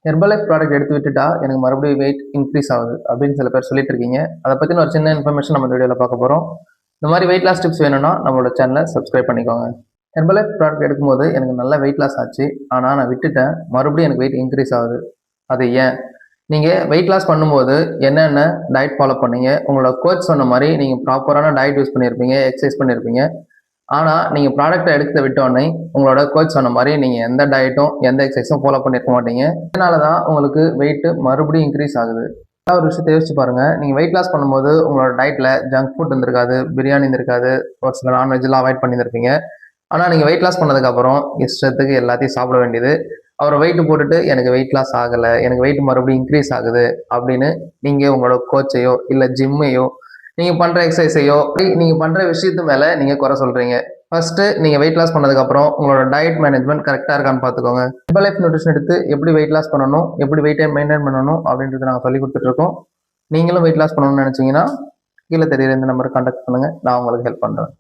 Herbalife product எடுத்து விட்டுட்டா எனக்கு மறுபடியும் வெயிட் இன்க்ரீஸ் ஆகுது அப்படின்னு சில பேர் சொல்லிட்டு இருக்கீங்க. அதை பற்றின ஒரு சின்ன இன்ஃபர்மேஷன் நம்ம இந்த வீடியோவில் பார்க்க போகிறோம். இந்த மாதிரி வெயிட் லாஸ் டிப்ஸ் வேணும்னா நம்மளோட சேனலை சப்ஸ்கிரைப் பண்ணிக்கோங்க. ஹெர்பலைஃப் ப்ராடக்ட் எடுக்கும்போது எனக்கு நல்ல வெயிட் லாஸ் ஆச்சு. ஆனால் நான் விட்டுட்டேன், மறுபடியும் எனக்கு வெயிட் இன்க்ரீஸ் ஆகுது. அது ஏன்? நீங்கள் வெயிட் லாஸ் பண்ணும்போது என்னென்ன டயட் ஃபாலோ பண்ணீங்க, உங்களோட கோச் சொன்ன மாதிரி நீங்கள் ப்ராப்பரான டயட் யூஸ் பண்ணியிருப்பீங்க, எக்ஸசைஸ் பண்ணியிருப்பீங்க. ஆனால் நீங்கள் ப்ராடக்ட்டை எடுத்து விட்டோடனே உங்களோட கோச் சொன்ன மாதிரி நீங்கள் எந்த டயட்டும் எந்த எக்ஸசைஸும் ஃபாலோ பண்ணியிருக்க மாட்டீங்க. இதனால தான் உங்களுக்கு வெயிட்டு மறுபடியும் இன்க்ரீஸ் ஆகுது. ஒரு விஷயத்தை யோசிச்சு பாருங்கள். நீங்கள் வெயிட் லாஸ் பண்ணும்போது உங்களோட டயட்டில் ஜங்க் ஃபுட் இருந்திருக்காது, பிரியாணி இருந்திருக்காது, ஒரு சில நான்வெஜ்லாம் அவாய்ட் பண்ணியிருப்பீங்க. ஆனால் நீங்கள் வெயிட் லாஸ் பண்ணதுக்கப்புறம் இஷ்டத்துக்கு எல்லாத்தையும் சாப்பிட வேண்டியது. அவரை வெயிட் போட்டுட்டு எனக்கு வெயிட் லாஸ் ஆகலை, எனக்கு வெயிட் மறுபடியும் இன்க்ரீஸ் ஆகுது அப்படின்னு நீங்கள் உங்களோட கோச்சையோ இல்லை ஜிம்மையோ நீங்கள் பண்ணுற எக்ஸசைஸையோ நீங்கள் பண்ணுற விஷயத்து மேலே நீங்கள் குறை சொல்கிறீங்க. ஃபஸ்ட்டு நீங்கள் வெயிட் லாஸ் பண்ணதுக்கப்புறம் உங்களோட டயட் மேனேஜ்மெண்ட் கரெக்டாக இருக்கான்னு பார்த்துக்கோங்க. ஹெர்பலைஃப் நியூட்ரிஷன் எடுத்து எப்படி வெயிட் லாஸ் பண்ணணும், எப்படி வெயிட்டை மெயின்டைன் பண்ணணும் அப்படின்றத நாங்கள் சொல்லி கொடுத்துட்ருக்கோம். நீங்களும் வெயிட் லாஸ் பண்ணணும்னு நினச்சிங்கன்னா கீழே தெரியுற இந்த நம்பருக்கு கான்டாக்ட் பண்ணுங்கள். நான் உங்களுக்கு ஹெல்ப் பண்ணுறேன்.